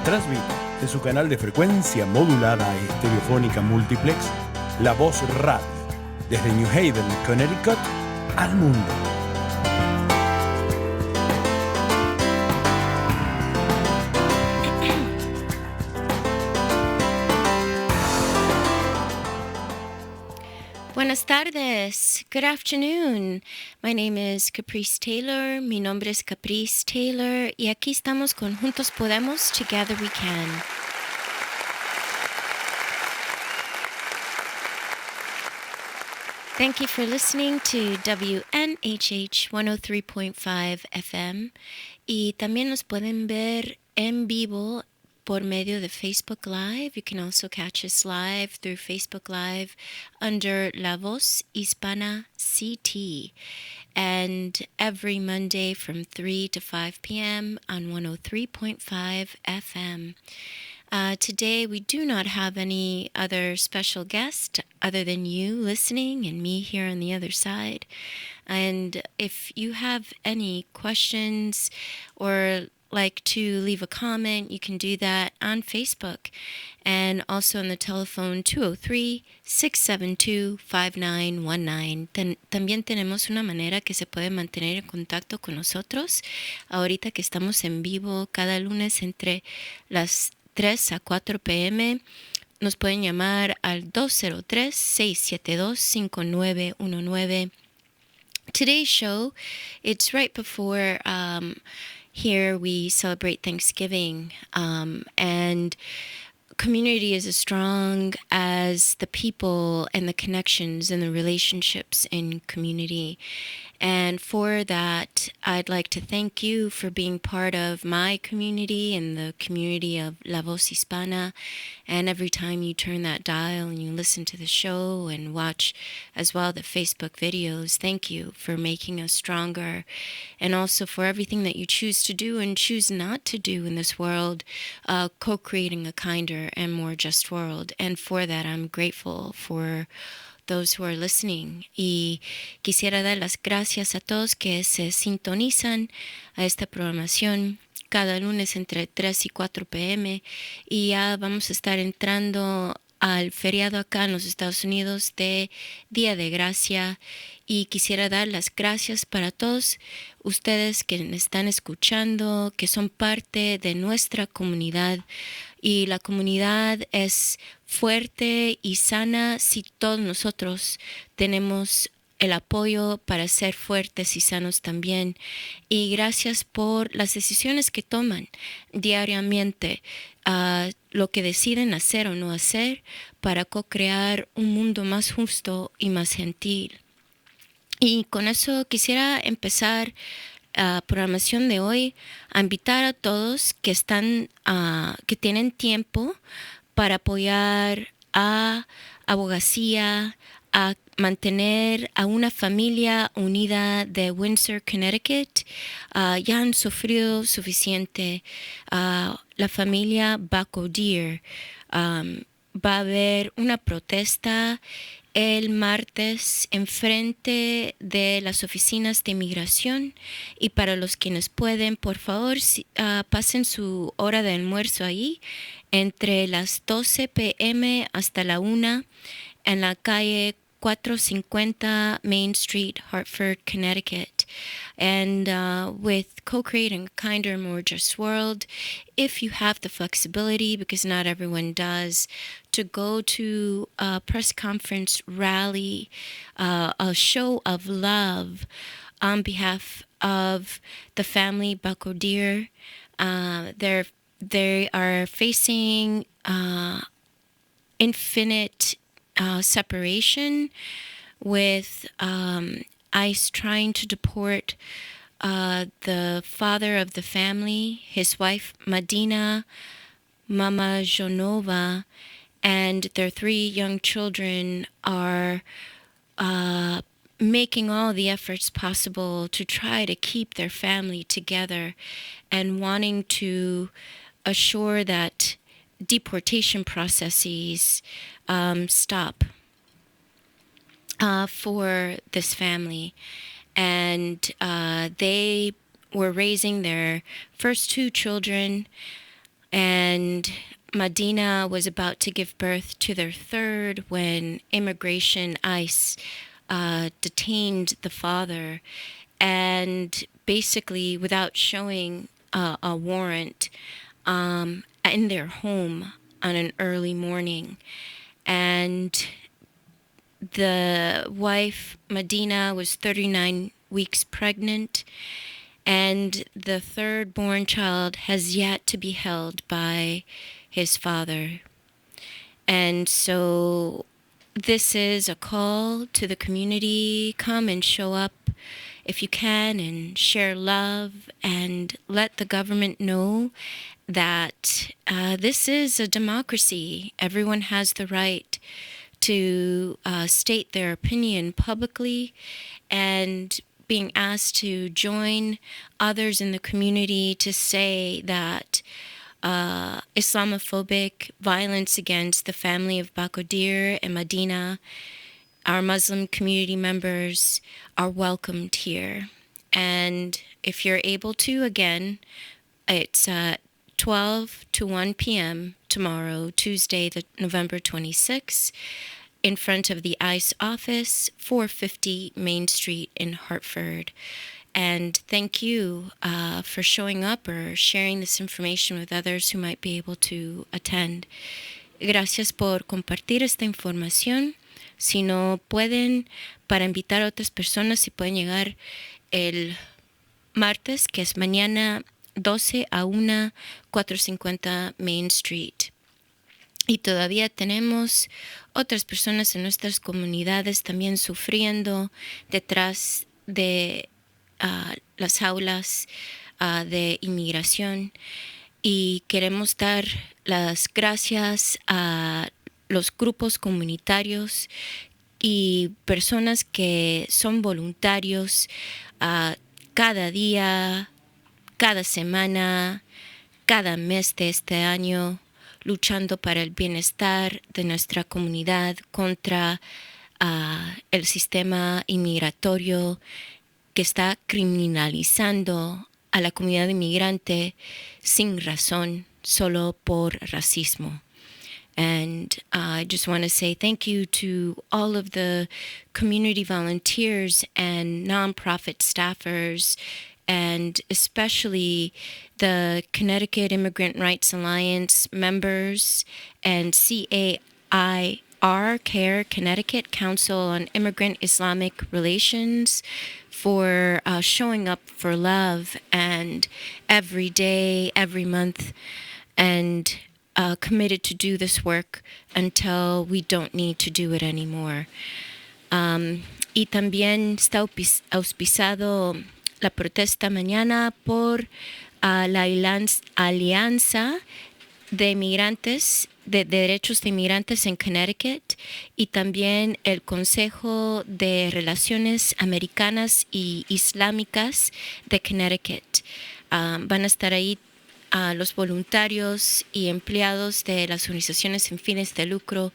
Transmite de su canal de frecuencia modulada estereofónica multiplex, La Voz Radio, desde New Haven, Connecticut, al mundo. Buenas tardes. Good afternoon. My name is Caprice Taylor. Mi nombre es Caprice Taylor. Y aquí estamos con Juntos Podemos, Together We Can. Thank you for listening to WNHH 103.5 FM. Y también nos pueden ver en vivo por medio de Facebook Live. You can also catch us live through Facebook Live under La Voz Hispana CT. And every Monday from 3 to 5 p.m. on 103.5 FM. Today we do not have any other special guest other than you listening and me here on the other side. And if you have any questions or like to leave a comment, you can do that on Facebook and also on the telephone 203-672-5919. También tenemos una manera que se puede mantener en contacto con nosotros ahorita que estamos en vivo cada lunes entre las 3 a 4 p.m. Nos pueden llamar al 203-672-5919. Today's show, it's right before here we celebrate Thanksgiving, and community is as strong as the people and the connections and the relationships in community. And for that, I'd like to thank you for being part of my community and the community of La Voz Hispana. And every time you turn that dial and you listen to the show and watch as well the Facebook videos, thank you for making us stronger. And also for everything that you choose to do and choose not to do in this world, co-creating a kinder and more just world. And for that, I'm grateful for those who are listening. Y quisiera dar las gracias a todos que se sintonizan a esta programación cada lunes entre 3 y 4 p.m. Y ya vamos a estar entrando al feriado acá en los Estados Unidos de Día de Gracia. Y quisiera dar las gracias para todos ustedes que me están escuchando, que son parte de nuestra comunidad. Y la comunidad es fuerte y sana si todos nosotros tenemos el apoyo para ser fuertes y sanos también. Y gracias por las decisiones que toman diariamente, lo que deciden hacer o no hacer para co-crear un mundo más justo y más gentil. Y con eso quisiera empezar programación de hoy a invitar a todos que están que tienen tiempo para apoyar a abogacía, a mantener a una familia unida de Windsor, Connecticut. Ya han sufrido suficiente. La familia Bacodir. Va a haber una protesta el martes enfrente de las oficinas de inmigración, y para los quienes pueden, por favor, pasen su hora de almuerzo ahí entre las 12 p.m. hasta la 1 en la calle 450 Main Street, Hartford, Connecticut. And with co-creating a kinder, more just world, if you have the flexibility, because not everyone does, to go to a press conference rally, a show of love on behalf of the family Bacodir. They are facing infinite separation with ICE trying to deport the father of the family, his wife Madina Mamajonova, and their 3 young children are making all the efforts possible to try to keep their family together and wanting to assure that deportation processes stop for this family. And they were raising their first 2 children, and Medina was about to give birth to their third when immigration ICE detained the father, and basically without showing a warrant in their home on an early morning. And the wife, Medina, was 39 weeks pregnant, and the third-born child has yet to be held by his father. And so this is a call to the community. Come and show up if you can and share love and let the government know that this is a democracy. Everyone has the right to state their opinion publicly, and being asked to join others in the community to say that Islamophobic violence against the family of Bakodir and Medina, our Muslim community members, are welcomed here. And if you're able to, again, it's 12 to 1 p.m. tomorrow, Tuesday, November 26th, in front of the ICE office, 450 Main Street in Hartford. And thank you for showing up or sharing this information with others who might be able to attend. Gracias por compartir esta información. Si no pueden, para invitar a otras personas, si pueden llegar el martes, que es mañana, 12 a 1, 450 Main Street. Y todavía tenemos otras personas en nuestras comunidades también sufriendo detrás de las aulas de inmigración. Y queremos dar las gracias a los grupos comunitarios y personas que son voluntarios cada día, cada semana, cada mes de este año, luchando para el bienestar de nuestra comunidad contra el sistema inmigratorio que está criminalizando a la comunidad inmigrante sin razón, solo por racismo. And I just want to say thank you to all of the community volunteers and nonprofit staffers, and especially the Connecticut Immigrant Rights Alliance members and CAIR, CARE, Connecticut Council on Immigrant Islamic Relations, for showing up for love and every day, every month, and committed to do this work until we don't need to do it anymore. Y también está auspiciado la protesta mañana por la Alianza de Inmigrantes, de Derechos de Inmigrantes en Connecticut, y también el Consejo de Relaciones Americanas y Islámicas de Connecticut. Van a estar ahí los voluntarios y empleados de las organizaciones sin fines de lucro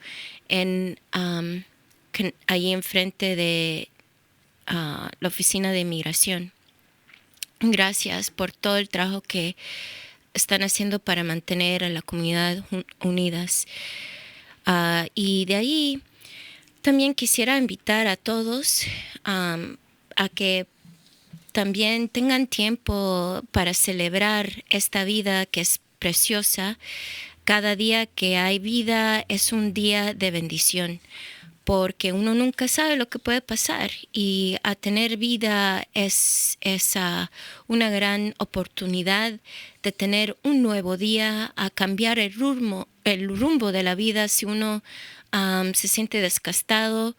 ahí enfrente de la oficina de inmigración. Gracias por todo el trabajo que están haciendo para mantener a la comunidad unidas. Y de ahí también quisiera invitar a todos a que también tengan tiempo para celebrar esta vida que es preciosa. Cada día que hay vida es un día de bendición, porque uno nunca sabe lo que puede pasar, y a tener vida es una gran oportunidad de tener un nuevo día, a cambiar el rumbo de la vida. Si uno se siente desgastado,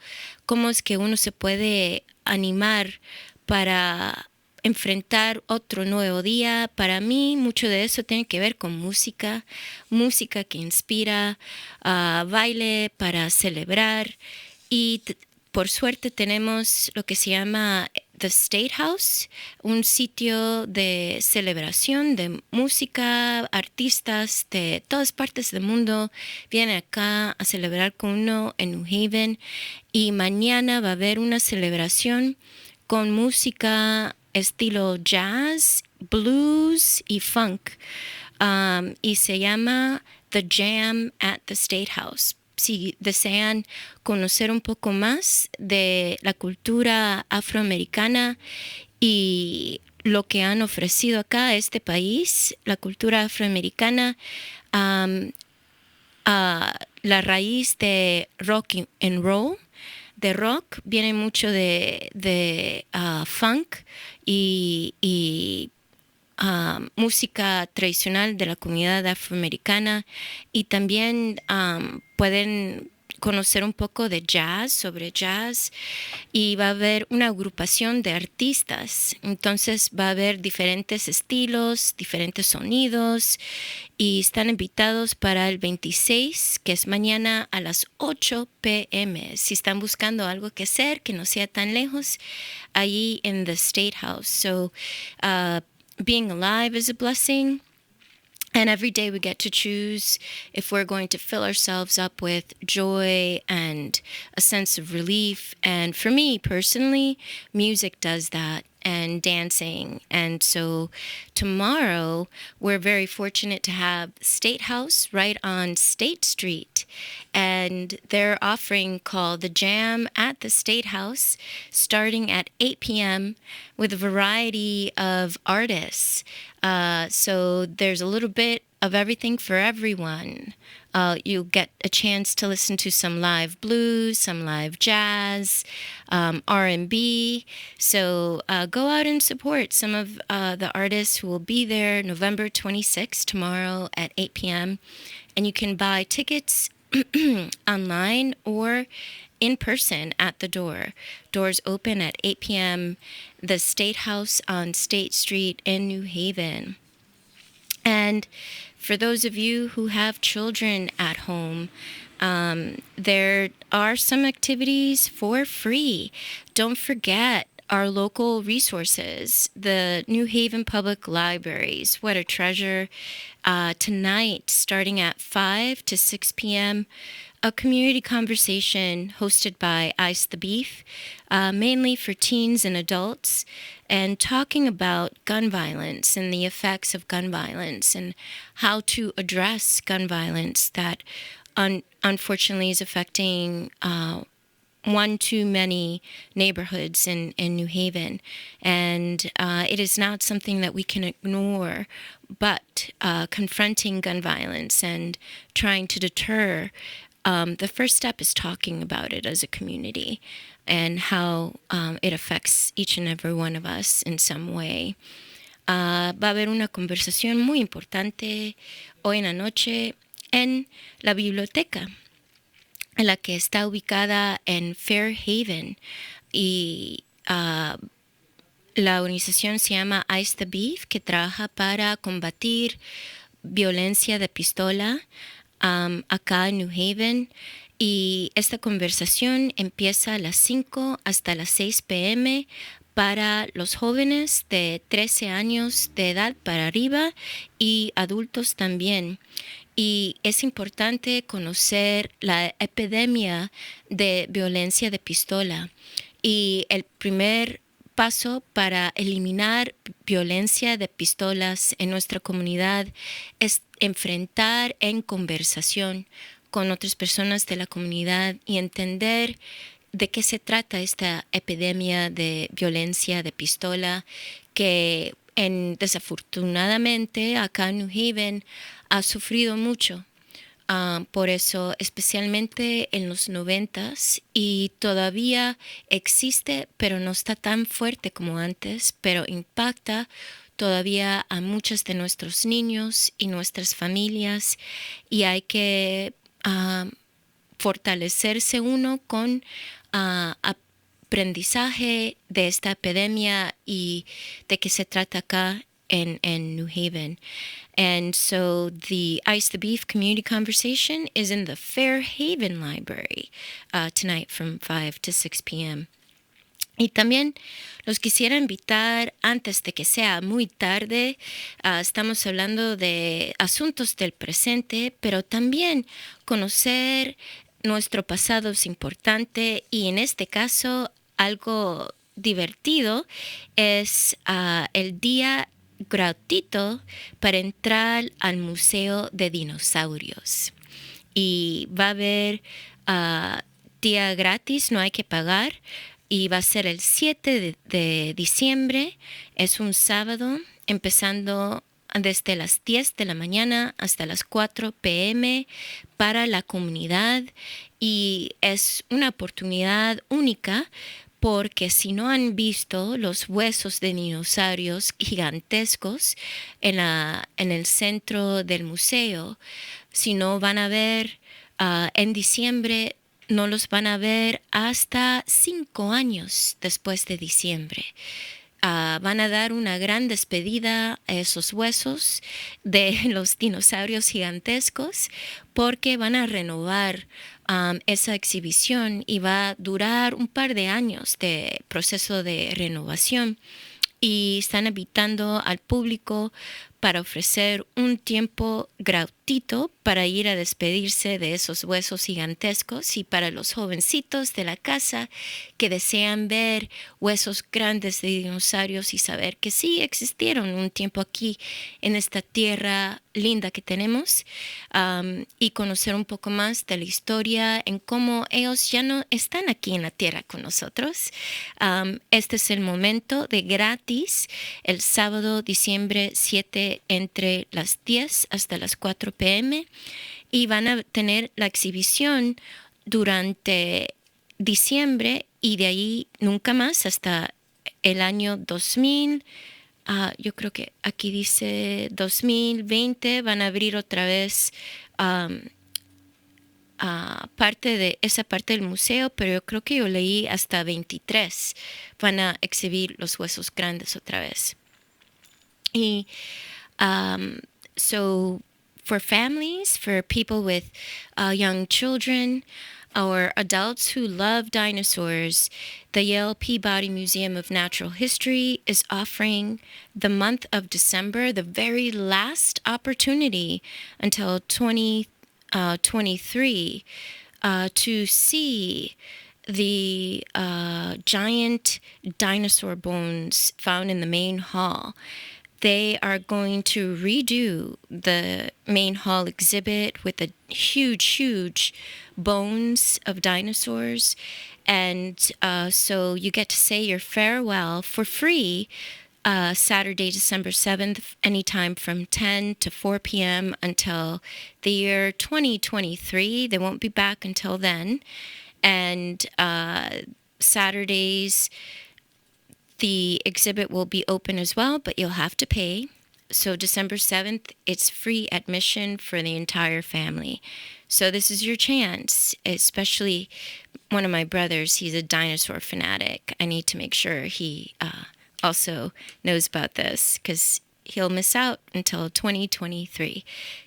¿cómo es que uno se puede animar para enfrentar otro nuevo día. Para mí, mucho de eso tiene que ver con música, música que inspira, baile para celebrar. Y por suerte tenemos lo que se llama The State House, un sitio de celebración de música, artistas de todas partes del mundo vienen acá a celebrar con uno en New Haven, y mañana va a haber una celebración con música estilo jazz, blues y funk, y se llama The Jam at the State House. Si desean conocer un poco más de la cultura afroamericana y lo que han ofrecido acá a este país, la cultura afroamericana, la raíz de rock and roll, de rock, viene mucho de funk y música tradicional de la comunidad afroamericana, y también pueden conocer un poco de jazz, sobre jazz, y va a haber una agrupación de artistas. Entonces va a haber diferentes estilos, diferentes sonidos, y están invitados para el 26, que es mañana a las 8 p.m. Si están buscando algo que hacer, que no sea tan lejos, allí en the State House. So, being alive is a blessing. And every day we get to choose if we're going to fill ourselves up with joy and a sense of relief. And for me personally, music does that, and dancing. And so tomorrow, we're very fortunate to have State House right on State Street. And they're offering called The Jam at the State House, starting at 8 p.m. with a variety of artists. So there's a little bit of everything for everyone. You'll get a chance to listen to some live blues, some live jazz, R&B. So go out and support some of the artists who will be there November 26th, tomorrow at 8 p.m. And you can buy tickets online or in person at the door. Doors open at 8 p.m. The State House on State Street in New Haven. And for those of you who have children at home, there are some activities for free. Don't forget our local resources, the New Haven Public Libraries. What a treasure. Tonight, starting at 5 to 6 p.m., a community conversation hosted by Ice the Beef, mainly for teens and adults, and talking about gun violence and the effects of gun violence and how to address gun violence that unfortunately is affecting one too many neighborhoods in New Haven. And it is not something that we can ignore, but confronting gun violence and trying to deter, the first step is talking about it as a community and how it affects each and every one of us in some way. Va a haber una conversación muy importante hoy en la noche en la biblioteca, la que está ubicada en Fairhaven, y la organización se llama Ice the Beef, que trabaja para combatir violencia de pistola acá en New Haven. Y esta conversación empieza a las 5 hasta las 6 p.m. para los jóvenes de 13 años de edad para arriba y adultos también. Y es importante conocer la epidemia de violencia de pistola. Y el primer paso para eliminar violencia de pistolas en nuestra comunidad es enfrentar en conversación con otras personas de la comunidad y entender de qué se trata esta epidemia de violencia de pistola que desafortunadamente acá en New Haven ha sufrido mucho. Por eso, especialmente en los 90s, y todavía existe, pero no está tan fuerte como antes, pero impacta todavía a muchos de nuestros niños y nuestras familias, y hay que fortalecerse uno con aprendizaje de esta epidemia y de qué se trata acá in New Haven. And so the Ice the Beef community conversation is in the Fairhaven Library tonight from 5 to 6 p.m. Y también los quisiera invitar antes de que sea muy tarde. Estamos hablando de asuntos del presente, pero también conocer nuestro pasado es importante y en este caso algo divertido es el día gratuito para entrar al Museo de Dinosaurios. Y va a haber día gratis, no hay que pagar. Y va a ser el 7 de diciembre, es un sábado, empezando desde las 10 de la mañana hasta las 4 p.m. para la comunidad. Y es una oportunidad única porque si no han visto los huesos de dinosaurios gigantescos en el centro del museo, si no van a ver en diciembre, no los van a ver hasta 5 años después de diciembre. Van a dar una gran despedida a esos huesos de los dinosaurios gigantescos porque van a renovar esa exhibición y va a durar un par de años de proceso de renovación. Y están invitando al público para ofrecer un tiempo gratuito para ir a despedirse de esos huesos gigantescos y para los jovencitos de la casa que desean ver huesos grandes de dinosaurios y saber que sí existieron un tiempo aquí en esta tierra linda que tenemos y conocer un poco más de la historia en cómo ellos ya no están aquí en la tierra con nosotros. Este es el momento de gratis el sábado diciembre 7 entre las 10 hasta las 4 p.m. y van a tener la exhibición durante diciembre y de ahí nunca más hasta el año 2000. Yo creo que aquí dice 2020 van a abrir otra vez parte de esa parte del museo, pero yo creo que yo leí hasta 23 van a exhibir los huesos grandes otra vez. Y so for families, for people with young children or adults who love dinosaurs, the Yale Peabody Museum of Natural History is offering the month of December, the very last opportunity until 2023 to see the giant dinosaur bones found in the main hall. They are going to redo the main hall exhibit with the huge bones of dinosaurs. And so you get to say your farewell for free Saturday, December 7th, anytime from 10 to 4 p.m. until the year 2023. They won't be back until then. And Saturdays, the exhibit will be open as well, but you'll have to pay. So December 7th, it's free admission for the entire family. So this is your chance, especially one of my brothers. He's a dinosaur fanatic. I need to make sure he also knows about this because he'll miss out until 2023.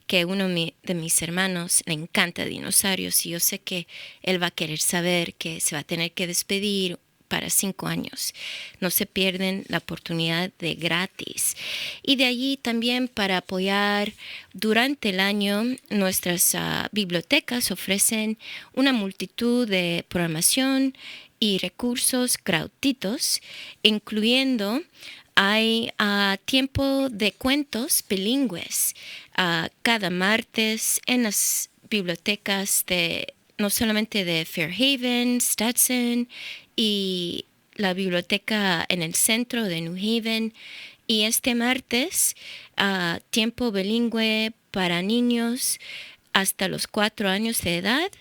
Que uno de mis hermanos le encanta dinosaurios y yo sé que él va a querer saber que se va a tener que despedir para 5 años. No se pierden la oportunidad de gratis. Y de allí también para apoyar durante el año, nuestras bibliotecas ofrecen una multitud de programación y recursos gratuitos, incluyendo hay tiempo de cuentos bilingües cada martes en las bibliotecas de no solamente de Fairhaven, Stetson y la biblioteca en el centro de New Haven. Y este martes, tiempo bilingüe para niños hasta los 4 años de edad.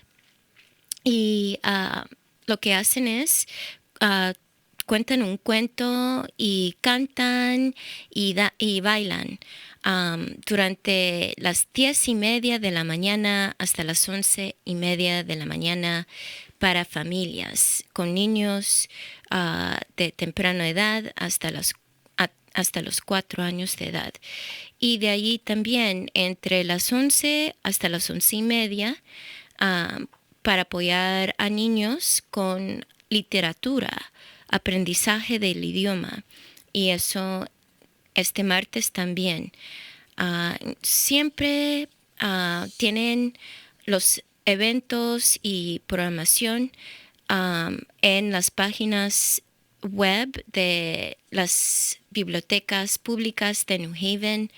Y lo que hacen es cuentan un cuento y cantan y bailan durante las 10:30 de la mañana hasta las 11:30 de la mañana para familias con niños de temprana edad hasta los 4 años de edad. Y de allí también entre las 11 hasta las 11:30 para apoyar a niños con literatura, aprendizaje del idioma. Y eso este martes también. Siempre tienen los eventos y programación en las páginas web de las bibliotecas públicas de New Haven.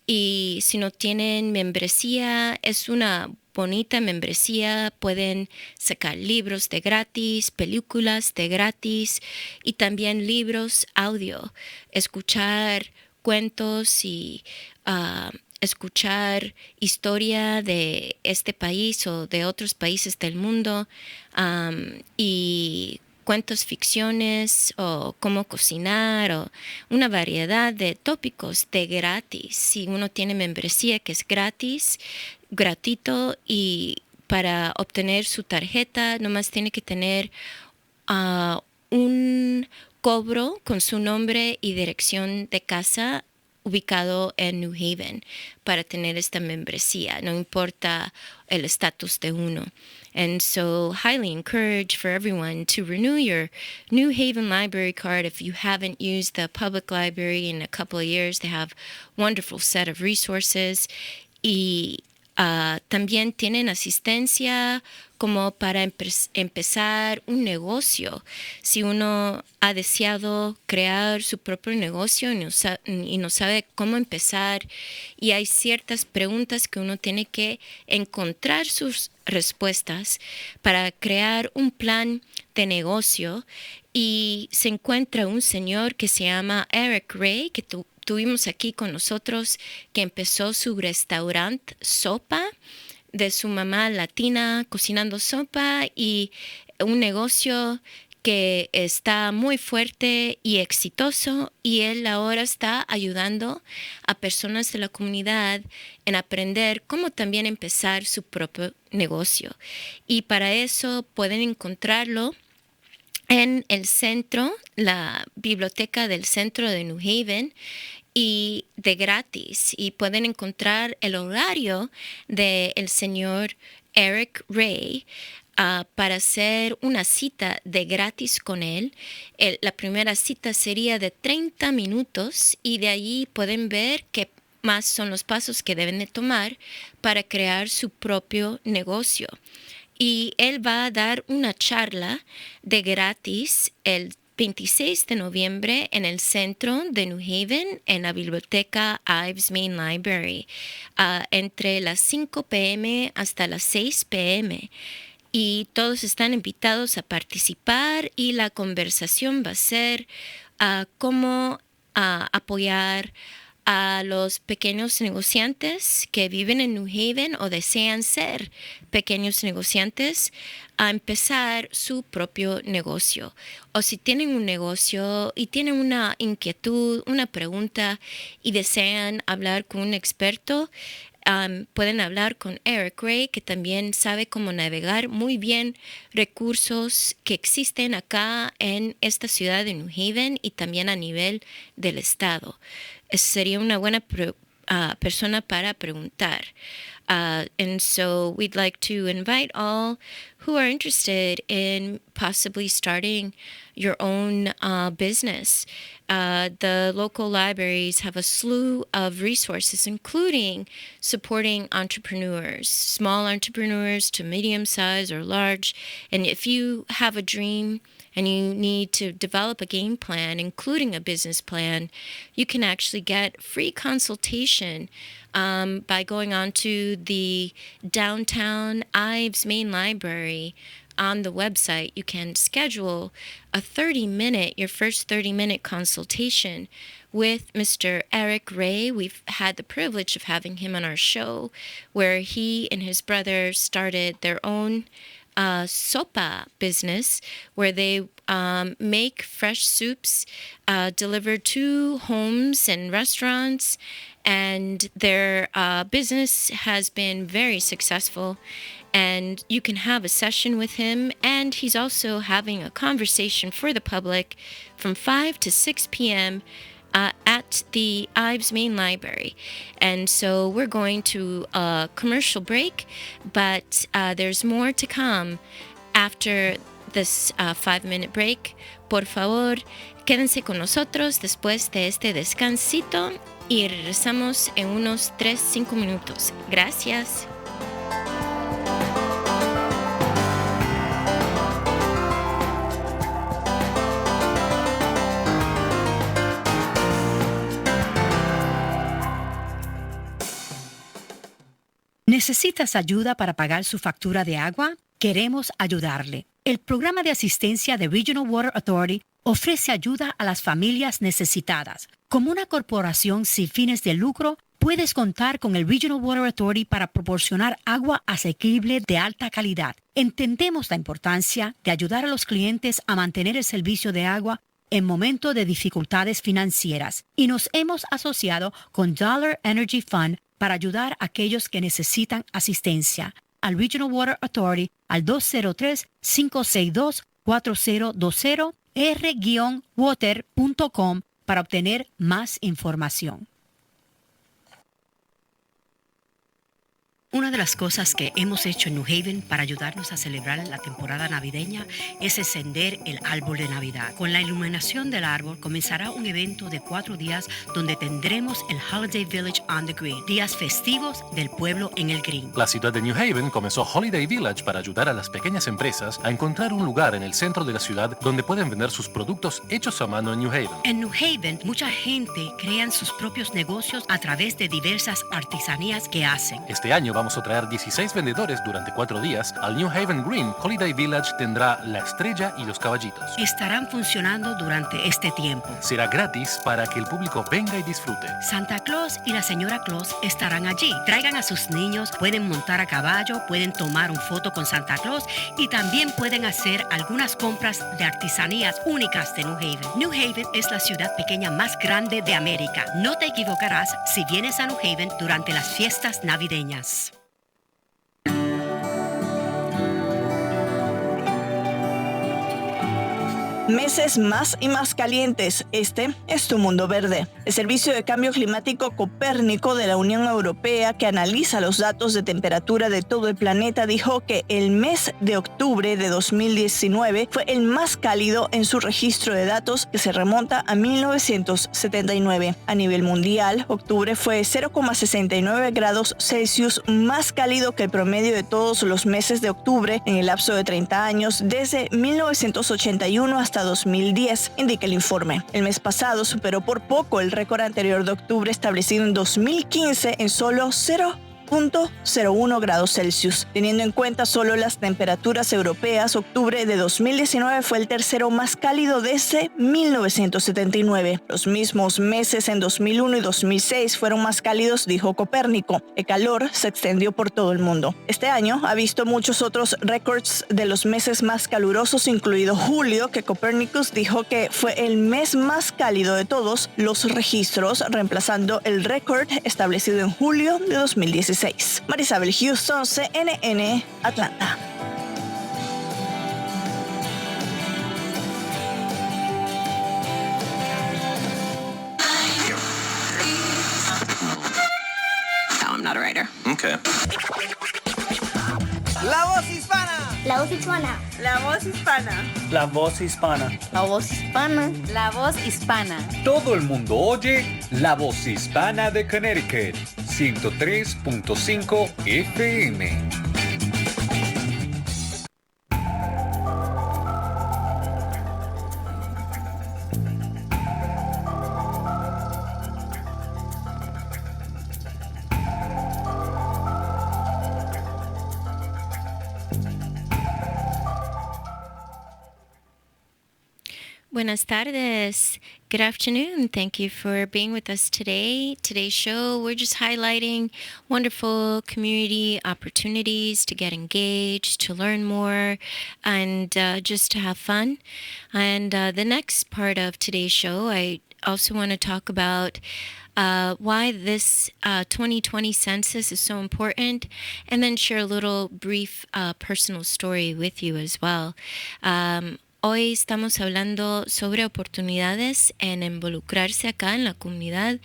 Y si no tienen membresía, es una bonita membresía. Pueden sacar libros de gratis, películas de gratis y también libros audio. Escuchar cuentos y escuchar historia de este país o de otros países del mundo y cuentos ficciones o cómo cocinar o una variedad de tópicos de gratis. Si uno tiene membresía que es gratuito y para obtener su tarjeta nomás tiene que tener un cobro con su nombre y dirección de casa ubicado en New Haven para tener esta membresía, no importa el estatus de uno. And so highly encourage for everyone to renew your New Haven library card if you haven't used the public library in a couple of years. They have a wonderful set of resources. Y también tienen asistencia como para empezar un negocio. Si uno ha deseado crear su propio negocio y no sabe cómo empezar, y hay ciertas preguntas que uno tiene que encontrar sus respuestas para crear un plan de negocio, y se encuentra un señor que se llama Eric Ray, que tuvimos aquí con nosotros, que empezó su restaurante Sopa de su mamá latina cocinando sopa, y un negocio que está muy fuerte y exitoso, y él ahora está ayudando a personas de la comunidad en aprender cómo también empezar su propio negocio. Y para eso pueden encontrarlo en el centro, la biblioteca del centro de New Haven, y de gratis, y pueden encontrar el horario del señor Eric Ray para hacer una cita de gratis con él. La primera cita sería de 30 minutos y de allí pueden ver qué más son los pasos que deben de tomar para crear su propio negocio. Y él va a dar una charla de gratis el 26 de noviembre en el centro de New Haven, en la biblioteca Ives Main Library, entre las 5 p.m. hasta las 6 p.m. Y todos están invitados a participar, y la conversación va a ser cómo apoyar a los pequeños negociantes que viven en New Haven o desean ser pequeños negociantes a empezar su propio negocio. O si tienen un negocio y tienen una inquietud, una pregunta y desean hablar con un experto, pueden hablar con Eric Ray, que también sabe cómo navegar muy bien recursos que existen acá en esta ciudad de New Haven y también a nivel del estado. Sería una buena persona para preguntar. And so we'd like to invite all who are interested in possibly starting your own business. The local libraries have a slew of resources, including supporting entrepreneurs, small entrepreneurs to medium-sized or large. And if you have a dream and you need to develop a game plan, including a business plan, you can actually get free consultation by going on to the downtown Ives Main Library on the website. You can schedule a your first 30-minute consultation with Mr. Eric Ray. We've had the privilege of having him on our show, where he and his brother started their own sopa business, where they make fresh soups delivered to homes and restaurants, and their business has been very successful. and you can have a session with him, and he's also having a conversation for the public from 5 to 6 p.m. At the Ives Main Library. And so we're going to a commercial break, but there's more to come after this 5-minute break. Por favor, quédense con nosotros después de este descansito y regresamos en unos 3-5 minutos. Gracias. ¿Necesitas ayuda para pagar su factura de agua? Queremos ayudarle. El programa de asistencia de Regional Water Authority ofrece ayuda a las familias necesitadas. Como una corporación sin fines de lucro, puedes contar con el Regional Water Authority para proporcionar agua asequible de alta calidad. Entendemos la importancia de ayudar a los clientes a mantener el servicio de agua en momentos de dificultades financieras y nos hemos asociado con Dollar Energy Fund para ayudar a aquellos que necesitan asistencia. Al Regional Water Authority al 203-562-4020 r-water.com para obtener más información. Una de las cosas que hemos hecho en New Haven para ayudarnos a celebrar la temporada navideña es encender el árbol de Navidad. Con la iluminación del árbol comenzará un evento de 4 días donde tendremos el Holiday Village on the Green, días festivos del pueblo en el Green. La ciudad de New Haven comenzó Holiday Village para ayudar a las pequeñas empresas a encontrar un lugar en el centro de la ciudad donde pueden vender sus productos hechos a mano en New Haven. En New Haven, mucha gente crea sus propios negocios a través de diversas artesanías que hacen. Este año vamos a traer 16 vendedores durante 4 días al New Haven Green. Holiday Village tendrá la estrella y los caballitos. Estarán funcionando durante este tiempo. Será gratis para que el público venga y disfrute. Santa Claus y la señora Claus estarán allí. Traigan a sus niños, pueden montar a caballo, pueden tomar una foto con Santa Claus y también pueden hacer algunas compras de artesanías únicas de New Haven. New Haven es la ciudad pequeña más grande de América. No te equivocarás si vienes a New Haven durante las fiestas navideñas. Meses más y más calientes. Este es tu mundo verde. El Servicio de Cambio Climático Copérnico de la Unión Europea, que analiza los datos de temperatura de todo el planeta, dijo que el mes de octubre de 2019 fue el más cálido en su registro de datos, que se remonta a 1979. A nivel mundial, octubre fue 0,69 grados Celsius más cálido que el promedio de todos los meses de octubre en el lapso de 30 años, desde 1981 hasta 2010, indica el informe. El mes pasado superó por poco el récord anterior de octubre establecido en 2015 en solo 0,01 grados Celsius. Teniendo en cuenta solo las temperaturas europeas, octubre de 2019 fue el tercero más cálido desde 1979. Los mismos meses en 2001 y 2006 fueron más cálidos, dijo Copérnico. El calor se extendió por todo el mundo. Este año ha visto muchos otros récords de los meses más calurosos, incluido julio, que Copernicus dijo que fue el mes más cálido de todos los registros, reemplazando el récord establecido en julio de 2016. Marisabel Houston, CNN, Atlanta. No, I'm not a writer. Okay. La voz hispana. La voz hispana. La voz hispana. La voz hispana. La voz hispana. La voz hispana. Todo el mundo oye La Voz Hispana de Connecticut, 103.5 FM. Buenas tardes. Good afternoon. Thank you for being with us today. Today's show, we're just highlighting wonderful community opportunities to get engaged, to learn more, and just to have fun. And the next part of today's show, I also want to talk about why this 2020 census is so important, and then share a little brief personal story with you as well. Hoy estamos hablando sobre oportunidades en involucrarse acá en la comunidad,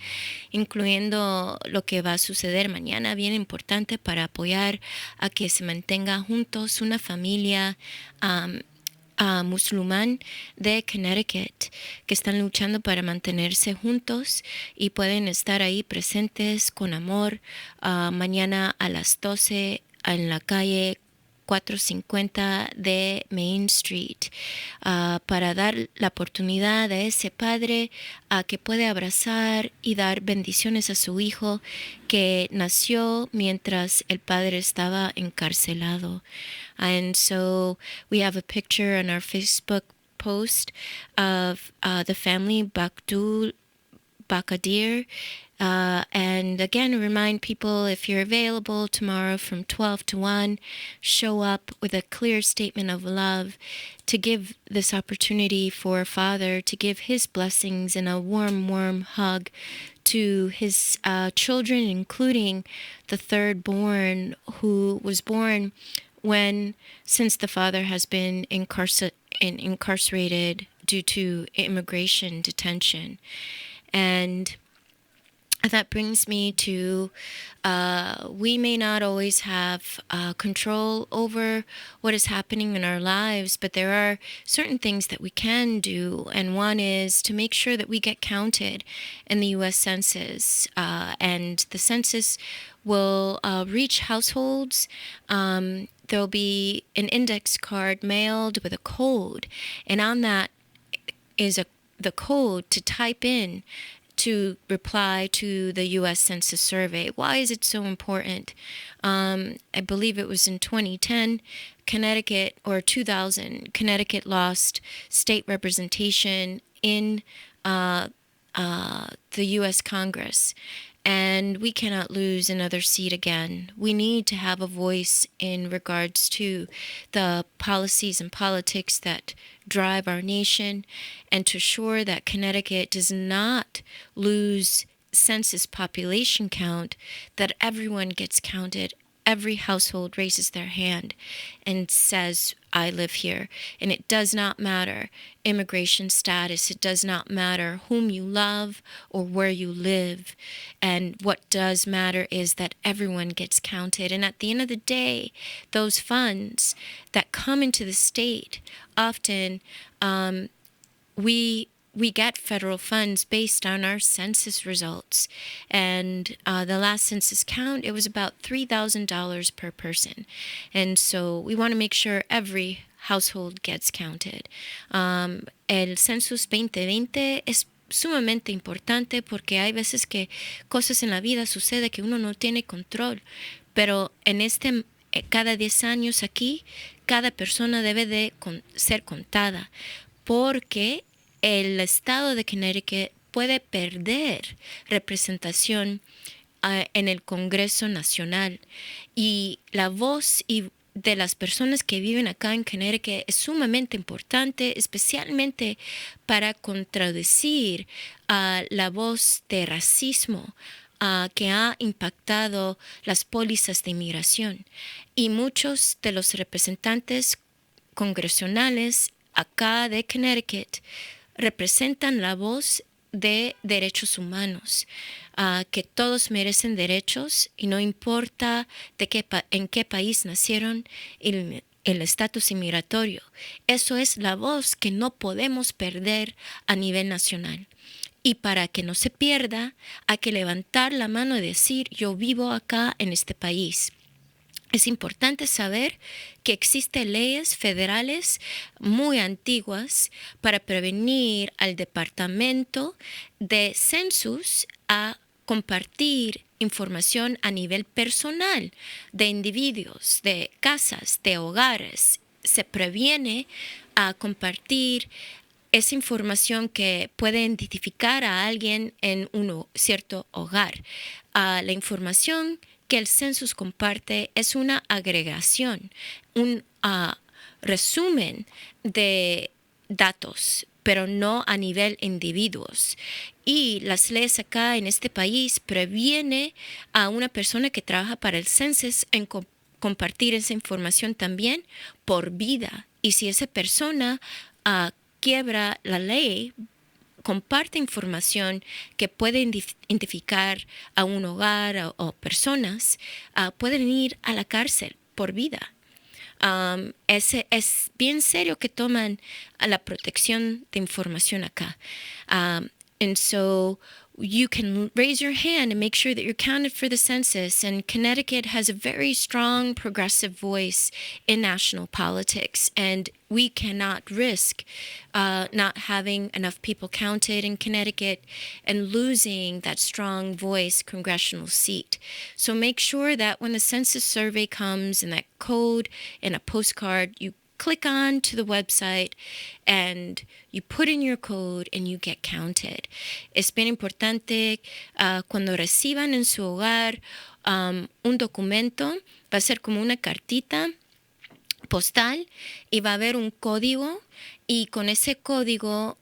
incluyendo lo que va a suceder mañana, bien importante para apoyar a que se mantenga juntos una familia musulmán de Connecticut que están luchando para mantenerse juntos y pueden estar ahí presentes con amor mañana a las 12 en la calle 450 de Main Street, para dar la oportunidad a ese padre que puede abrazar y dar bendiciones a su hijo que nació mientras el padre estaba encarcelado. And so we have a picture on our Facebook post of the family Bakdul Bakadir. And again, remind people, if you're available tomorrow from 12 to 1, show up with a clear statement of love to give this opportunity for a father to give his blessings and a warm, warm hug to his children, including the third born, who was born since the father has been incarcerated due to immigration detention. And that brings me to we may not always have control over what is happening in our lives, but there are certain things that we can do. And one is to make sure that we get counted in the U.S. Census. And the census will reach households. There'll be an index card mailed with a code. And on that is the code to type in to reply to the U.S. Census survey. Why is it so important? I believe it was in 2010, Connecticut, or 2000, Connecticut lost state representation in the U.S. Congress. And we cannot lose another seat again. We need to have a voice in regards to the policies and politics that drive our nation, and to ensure that Connecticut does not lose census population count, that everyone gets counted. Every household raises their hand and says, I live here. And it does not matter immigration status. It does not matter whom you love or where you live. And what does matter is that everyone gets counted. And at the end of the day, those funds that come into the state, often we get federal funds based on our census results. And the last census count, it was about $3,000 per person. And so we want to make sure every household gets counted. El Census 2020 es sumamente importante porque hay veces que cosas en la vida sucede que uno no tiene control. Pero en cada 10 años aquí, cada persona debe de ser contada, porque el estado de Connecticut puede perder representación en el Congreso Nacional. Y la voz de las personas que viven acá en Connecticut es sumamente importante, especialmente para contradecir la voz de racismo que ha impactado las pólizas de inmigración. Y muchos de los representantes congresionales acá de Connecticut representan la voz de derechos humanos, que todos merecen derechos y no importa en qué país nacieron, el estatus inmigratorio. Eso es la voz que no podemos perder a nivel nacional. Y para que no se pierda, hay que levantar la mano y decir, yo vivo acá en este país. Es importante saber que existen leyes federales muy antiguas para prevenir al Departamento de Census a compartir información a nivel personal de individuos, de casas, de hogares. Se previene a compartir esa información que puede identificar a alguien en un cierto hogar. La información que el census comparte es una agregación, un resumen de datos pero no a nivel individuos. Y las leyes acá en este país previene a una persona que trabaja para el census en compartir esa información también por vida. Y si esa persona quiebra la ley, comparte información que puede identificar a un hogar o personas, pueden ir a la cárcel por vida. Es bien serio que toman a la protección de información acá. And so you can raise your hand and make sure that you're counted for the census. And Connecticut has a very strong progressive voice in national politics. And we cannot risk not having enough people counted in Connecticut and losing that strong voice congressional seat. So make sure that when the census survey comes and that code in a postcard, you click on to the website and you put in your code and you get counted. Es bien importante cuando reciban en su hogar un documento, va a ser como una cartita postal y va a haber un código y con ese código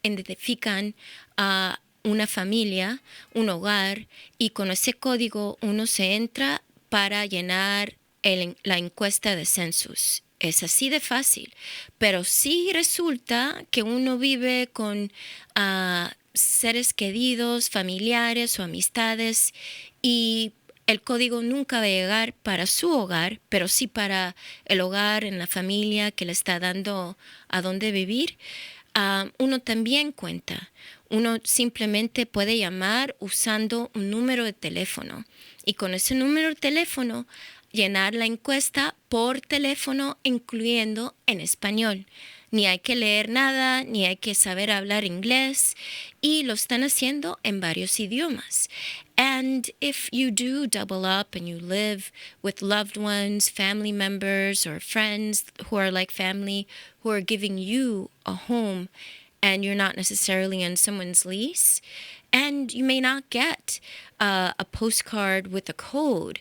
identifican a una familia, un hogar y con ese código uno se entra para llenar la encuesta de census. Es así de fácil, pero si resulta que uno vive con seres queridos, familiares o amistades y el código nunca va a llegar para su hogar, pero sí para el hogar en la familia que le está dando a dónde vivir, uno también cuenta. Uno simplemente puede llamar usando un número de teléfono y con ese número de teléfono llenar la encuesta por teléfono, incluyendo en español. Ni hay que leer nada, ni hay que saber hablar inglés, y lo están haciendo en varios idiomas. And if you do double up and you live with loved ones, family members, or friends who are like family, who are giving you a home, and you're not necessarily on someone's lease, and you may not get a postcard with a code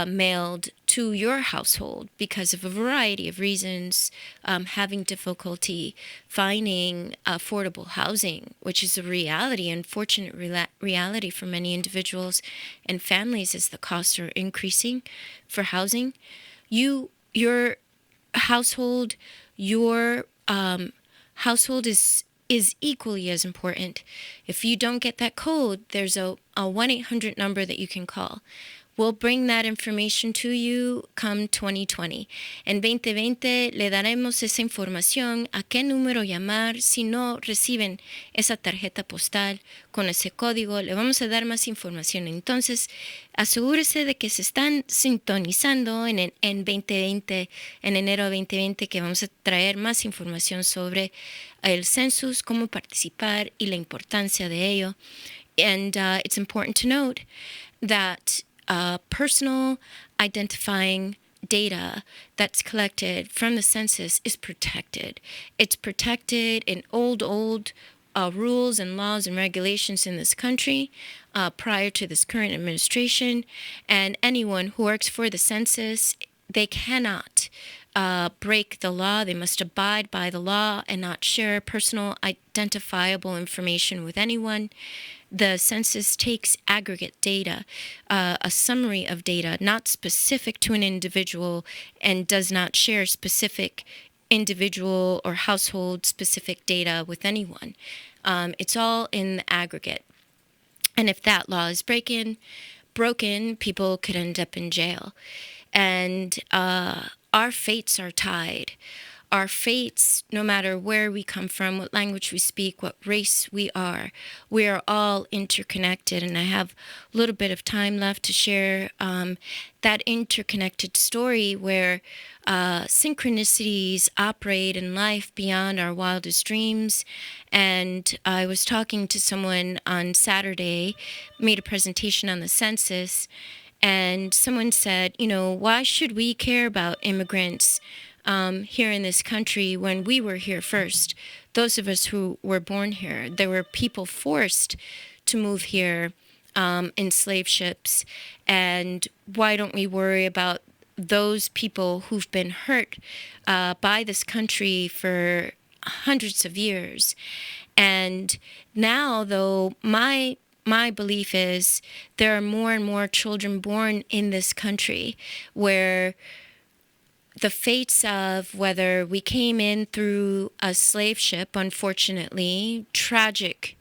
mailed to your household because of a variety of reasons, having difficulty finding affordable housing, which is a reality, unfortunate reality for many individuals and families as the costs are increasing for housing. Your household, household is equally as important. If you don't get that code, there's a 1-800 number that you can call. We'll bring that information to you come 2020. En 2020 le daremos esa información a qué número llamar si no reciben esa tarjeta postal con ese código. Le vamos a dar más información. Entonces, asegúrese de que se están sintonizando en 2020, en enero de 2020, que vamos a traer más información sobre el census, cómo participar y la importancia de ello. And it's important to note that personal identifying data that's collected from the census is protected. It's protected in old rules and laws and regulations in this country prior to this current administration. And anyone who works for the census, they cannot break the law. They must abide by the law and not share personal identifiable information with anyone. The census takes aggregate data, a summary of data, not specific to an individual, and does not share specific individual or household specific data with anyone. It's all in the aggregate. And if that law is broken, people could end up in jail. And our fates are tied. Our fates, no matter where we come from, what language we speak, what race we are all interconnected. And I have a little bit of time left to share that interconnected story where synchronicities operate in life beyond our wildest dreams. And I was talking to someone on Saturday, made a presentation on the census, and someone said, why should we care about immigrants here in this country when we were here first? Those of us who were born here, there were people forced to move here in slave ships. And why don't we worry about those people who've been hurt by this country for hundreds of years. And now, though, my belief is there are more and more children born in this country where the fates of whether we came in through a slave ship, unfortunately, tragic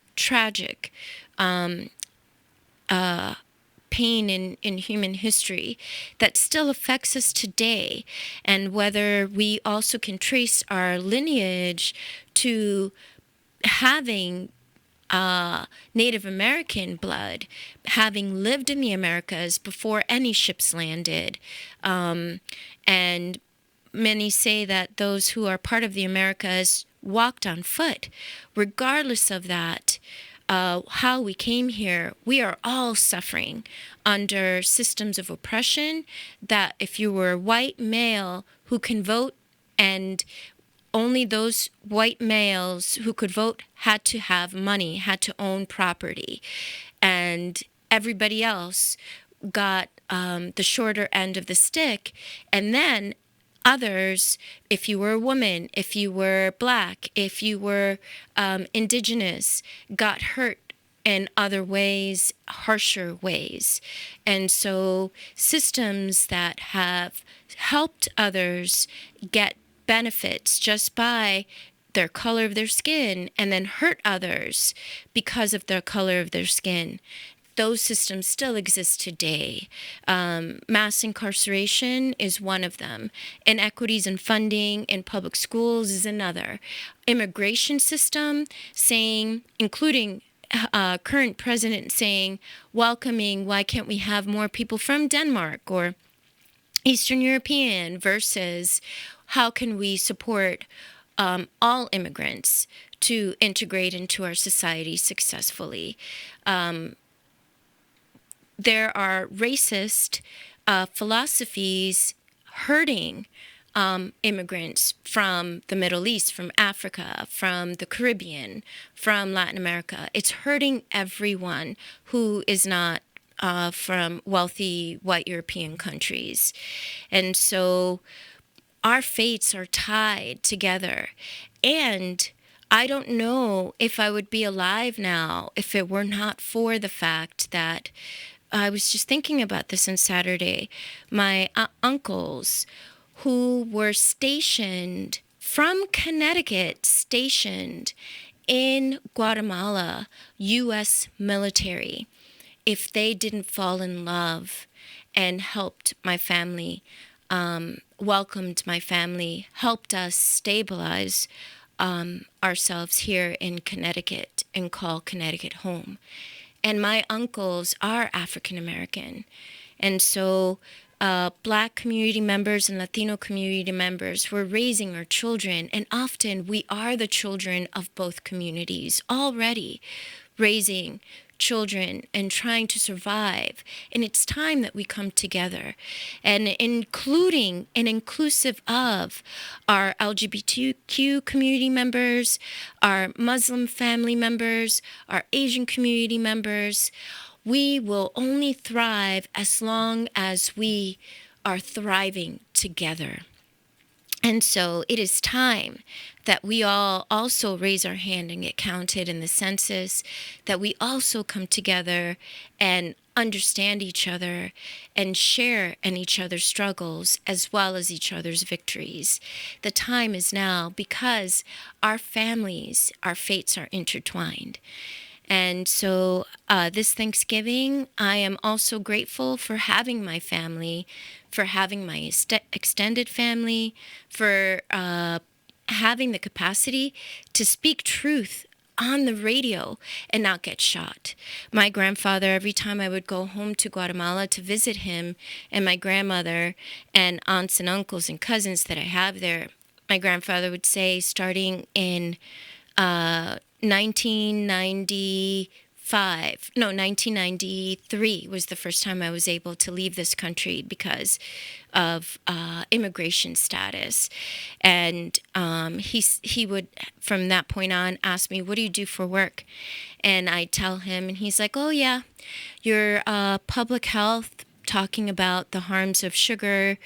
pain in human history that still affects us today, and whether we also can trace our lineage to having Native American blood, having lived in the Americas before any ships landed. And many say that those who are part of the Americas walked on foot. Regardless of that, how we came here, we are all suffering under systems of oppression that if you were a white male who can vote, and only those white males who could vote had to have money, had to own property, and everybody else got the shorter end of the stick. And then others, if you were a woman, if you were black, if you were indigenous, got hurt in other ways, harsher ways. And so systems that have helped others get benefits just by their color of their skin and then hurt others because of the color of their skin, those systems still exist today. Mass incarceration is one of them. Inequities in funding in public schools is another. Immigration system saying, including current president saying, welcoming, why can't we have more people from Denmark or Eastern European, versus how can we support all immigrants to integrate into our society successfully. There are racist philosophies hurting immigrants from the Middle East, from Africa, from the Caribbean, from Latin America. It's hurting everyone who is not from wealthy white European countries. And so our fates are tied together. And I don't know if I would be alive now if it were not for the fact that I was just thinking about this on Saturday. My uncles who were stationed from Connecticut, stationed in Guatemala, U.S. military, if they didn't fall in love and helped my family, welcomed my family, helped us stabilize ourselves here in Connecticut and call Connecticut home. And my uncles are African American. And so Black community members and Latino community members were raising our children. And often we are the children of both communities already, raising children and trying to survive. And it's time that we come together, and including and inclusive of our LGBTQ community members, our Muslim family members, our Asian community members. We will only thrive as long as we are thriving together. And so it is time that we all also raise our hand and get counted in the census, that we also come together and understand each other and share in each other's struggles as well as each other's victories. The time is now, because our families, our fates are intertwined. And so this Thanksgiving, I am also grateful for having my family, for having my extended family, for having the capacity to speak truth on the radio and not get shot. My grandfather, every time I would go home to Guatemala to visit him, and my grandmother and aunts and uncles and cousins that I have there, my grandfather would say, starting in 1993 was the first time I was able to leave this country because of immigration status. And he would, from that point on, ask me, what do you do for work? And I tell him, and he's like, oh yeah, you're public health, talking about the harms of sugar,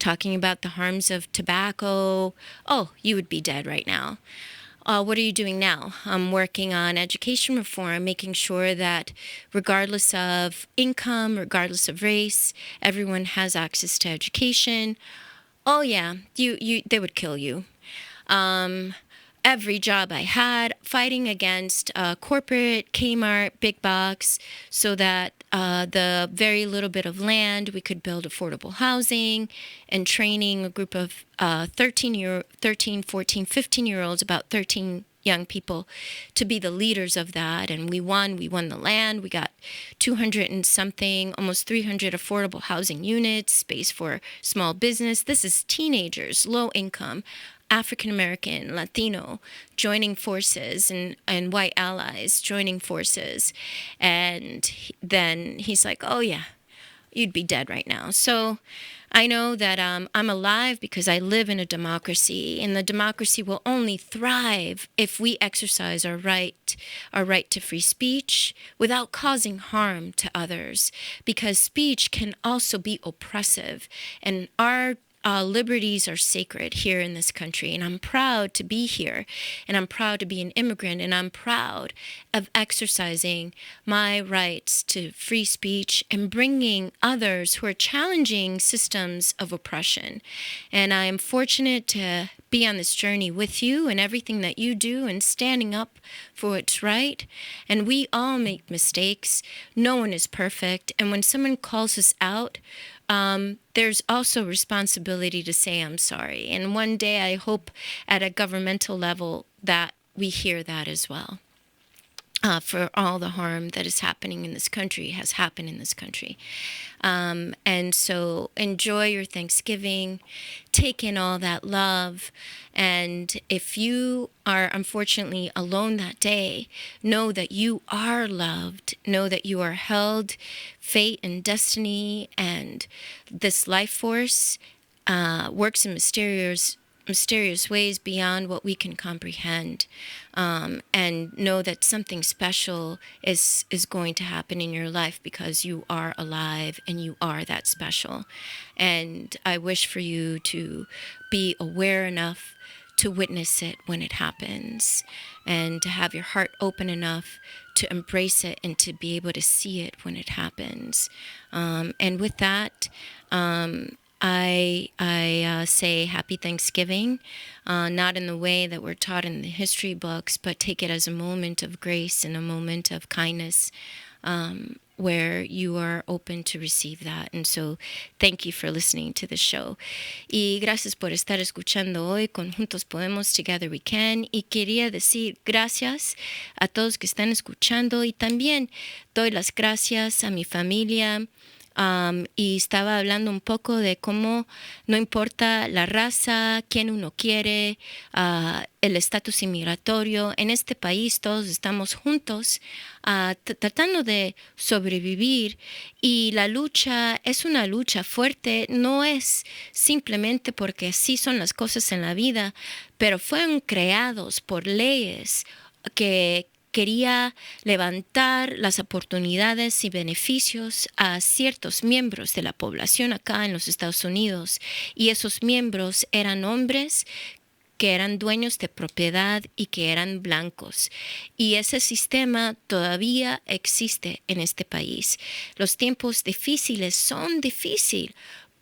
talking about the harms of tobacco. Oh, you would be dead right now. what are you doing now? I'm working on education reform, making sure that regardless of income, regardless of race, everyone has access to education. Oh yeah, they would kill you. Every job I had, fighting against corporate, Kmart, big box, so that the very little bit of land, we could build affordable housing and training a group of 13, 14, 15-year-olds, about 13 young people, to be the leaders of that. And we won the land. We got 200 and something, almost 300 affordable housing units, space for small business. This is teenagers, low income, African American, Latino, joining forces, and white allies joining forces. And then he's like, oh yeah, you'd be dead right now. So I know that I'm alive because I live in a democracy, and the democracy will only thrive if we exercise our right to free speech without causing harm to others, because speech can also be oppressive, and our liberties are sacred here in this country, and I'm proud to be here, and I'm proud to be an immigrant, and I'm proud of exercising my rights to free speech and bringing others who are challenging systems of oppression. And I am fortunate to be on this journey with you and everything that you do and standing up for what's right. And we all make mistakes. No one is perfect. And when someone calls us out, there's also responsibility to say I'm sorry. And one day I hope at a governmental level that we hear that as well. For all the harm that is happening in this country, has happened in this country. And so enjoy your Thanksgiving, take in all that love. And if you are unfortunately alone that day, know that you are loved, know that you are held, fate and destiny, and this life force works in mysterious ways beyond what we can comprehend, and know that something special is going to happen in your life because you are alive and you are that special. And I wish for you to be aware enough to witness it when it happens, and to have your heart open enough to embrace it and to be able to see it when it happens. And with that, I say happy Thanksgiving, not in the way that we're taught in the history books, but take it as a moment of grace and a moment of kindness, where you are open to receive that. And so thank you for listening to the show. Y gracias por estar escuchando hoy con Juntos Podemos, Together We Can. Y quería decir gracias a todos que están escuchando, y también doy las gracias a mi familia. Y estaba hablando un poco de cómo no importa la raza, quién uno quiere, el estatus inmigratorio. En este país todos estamos juntos tratando de sobrevivir, y la lucha es una lucha fuerte. No es simplemente porque así son las cosas en la vida, pero fueron creados por leyes que quería levantar las oportunidades y beneficios a ciertos miembros de la población acá en los Estados Unidos. Y esos miembros eran hombres que eran dueños de propiedad y que eran blancos. Y ese sistema todavía existe en este país. Los tiempos difíciles son difíciles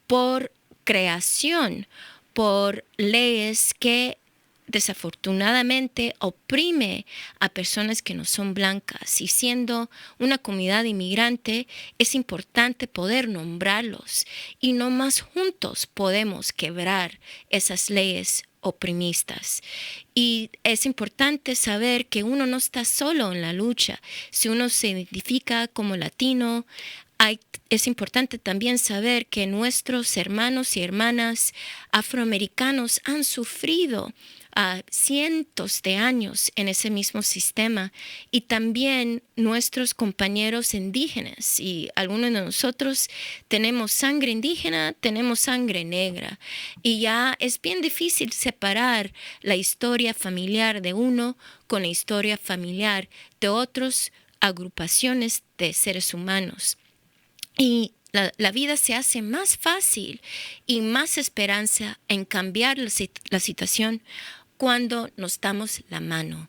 por creación, por leyes que desafortunadamente oprime a personas que no son blancas, y siendo una comunidad inmigrante es importante poder nombrarlos, y no más juntos podemos quebrar esas leyes oprimistas. Y es importante saber que uno no está solo en la lucha. Si uno se identifica como latino, es importante también saber que nuestros hermanos y hermanas afroamericanos han sufrido cientos de años en ese mismo sistema, y también nuestros compañeros indígenas, y algunos de nosotros tenemos sangre indígena, tenemos sangre negra, y ya es bien difícil separar la historia familiar de uno con la historia familiar de otras agrupaciones de seres humanos. Y la vida se hace más fácil y más esperanza en cambiar la situación cuando nos damos la mano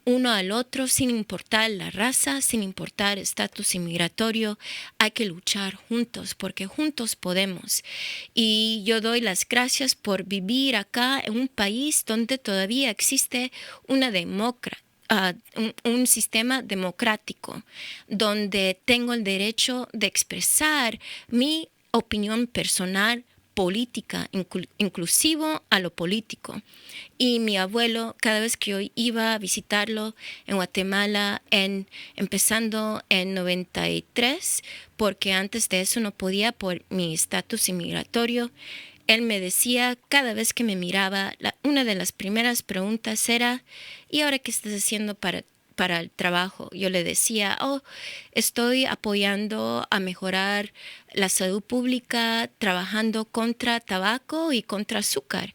uno al otro, sin importar la raza, sin importar estatus inmigratorio. Hay que luchar juntos, porque juntos podemos. Y yo doy las gracias por vivir acá en un país donde todavía existe una un sistema democrático, donde tengo el derecho de expresar mi opinión personal, política, inclusivo a lo político. Y mi abuelo, cada vez que yo iba a visitarlo en Guatemala, empezando en 93, porque antes de eso no podía por mi estatus inmigratorio, él me decía, cada vez que me miraba, una de las primeras preguntas era, ¿y ahora qué estás haciendo para el trabajo? Yo le decía, estoy apoyando a mejorar la salud pública, trabajando contra tabaco y contra azúcar,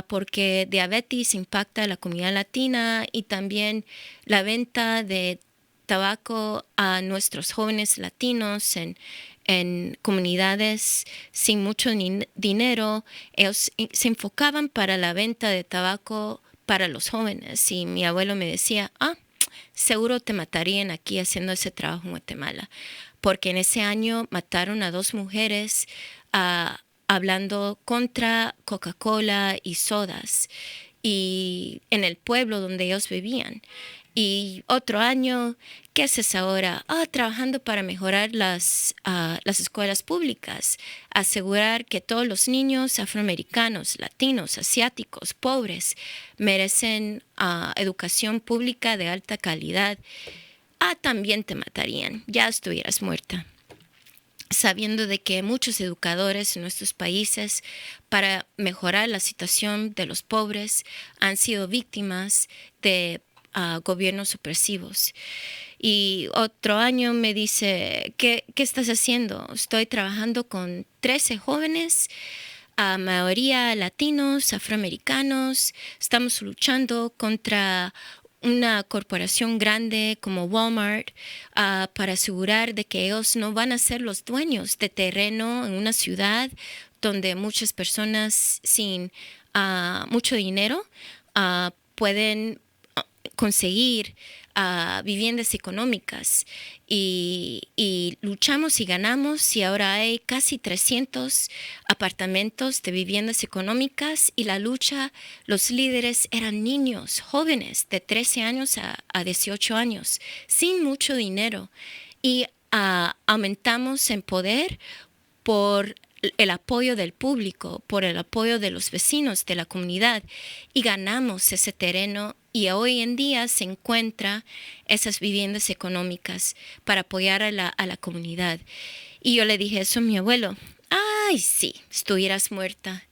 porque diabetes impacta a la comunidad latina y también la venta de tabaco a nuestros jóvenes latinos en comunidades sin mucho dinero. Ellos se enfocaban para la venta de tabaco para los jóvenes y mi abuelo me decía, seguro te matarían aquí haciendo ese trabajo en Guatemala, porque en ese año mataron a 2 mujeres hablando contra Coca-Cola y sodas y en el pueblo donde ellos vivían. Y otro año, ¿qué haces ahora? Trabajando para mejorar las escuelas públicas, asegurar que todos los niños afroamericanos, latinos, asiáticos, pobres, merecen educación pública de alta calidad. También te matarían, ya estuvieras muerta. Sabiendo de que muchos educadores en nuestros países, para mejorar la situación de los pobres, han sido víctimas de gobiernos opresivos. Y otro año me dice, ¿qué estás haciendo? Estoy trabajando con 13 jóvenes, mayoría latinos, afroamericanos. Estamos luchando contra una corporación grande como Walmart para asegurar de que ellos no van a ser los dueños de terreno en una ciudad donde muchas personas sin mucho dinero pueden conseguir viviendas económicas y luchamos y ganamos y ahora hay casi 300 apartamentos de viviendas económicas y la lucha, los líderes eran niños, jóvenes de 13 años a 18 años, sin mucho dinero y aumentamos en poder por el apoyo del público, por el apoyo de los vecinos de la comunidad y ganamos ese terreno y hoy en día se encuentra esas viviendas económicas para apoyar a la comunidad. Y yo le dije eso a mi abuelo, sí, estuvieras muerta.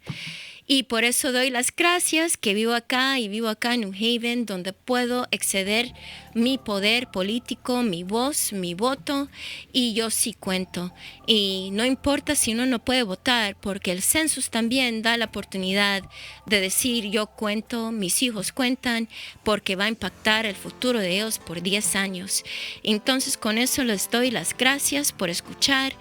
Y por eso doy las gracias que vivo acá en New Haven, donde puedo exceder mi poder político, mi voz, mi voto, y yo sí cuento. Y no importa si uno no puede votar, porque el census también da la oportunidad de decir yo cuento, mis hijos cuentan, porque va a impactar el futuro de ellos por 10 años. Entonces con eso les doy las gracias por escuchar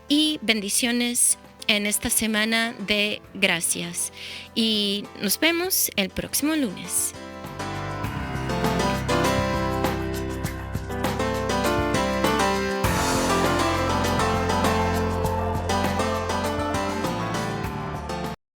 y bendiciones en esta semana de gracias y nos vemos el próximo lunes.